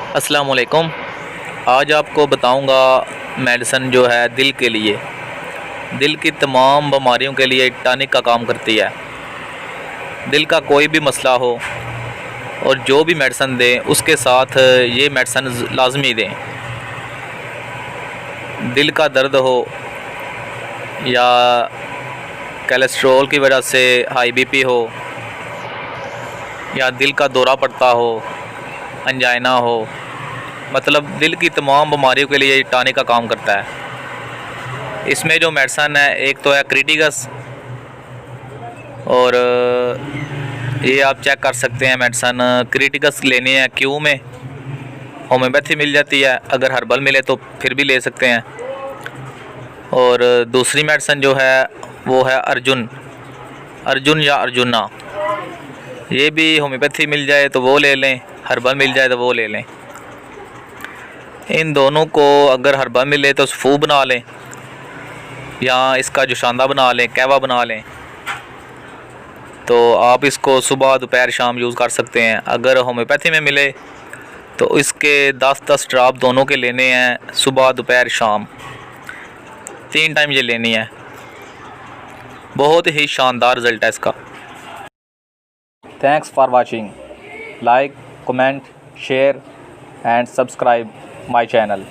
अस्सलाम वालेकुम। आज आपको बताऊंगा मेडिसन जो है दिल के लिए, दिल की तमाम बीमारियों के लिए टॉनिक का काम करती है। दिल का कोई भी मसला हो और जो भी मेडिसन दें उसके साथ ये मेडिसन लाजमी दें। दिल का दर्द हो या कोलेस्ट्रॉल की वजह से हाई बीपी हो या दिल का दौरा पड़ता हो, अंजाइना हो, मतलब दिल की तमाम बीमारियों के लिए ये टॉनिक का काम करता है। इसमें जो मेडिसन है एक तो है क्रिटिकस, और ये आप चेक कर सकते हैं। मेडिसन क्रिटिकस लेनी है क्यू में, होम्योपैथी मिल जाती है, अगर हर्बल मिले तो फिर भी ले सकते हैं। और दूसरी मेडिसन जो है वो है अर्जुन या अर्जुना, ये भी होम्योपैथी मिल जाए तो वो ले लें, हर्बल मिल जाए तो वो ले लें। इन दोनों को अगर हर्बल मिले तो सूफ बना लें या इसका जोशांदा बना लें, कहवा बना लें, तो आप इसको सुबह दोपहर शाम यूज़ कर सकते हैं। अगर होम्योपैथी में मिले तो इसके 10-10 ड्रॉप दोनों के लेने हैं, सुबह दोपहर शाम 3 टाइम ये लेनी है। बहुत ही शानदार रिज़ल्ट है इसका। Thanks for watching. Like, comment, share and subscribe my channel.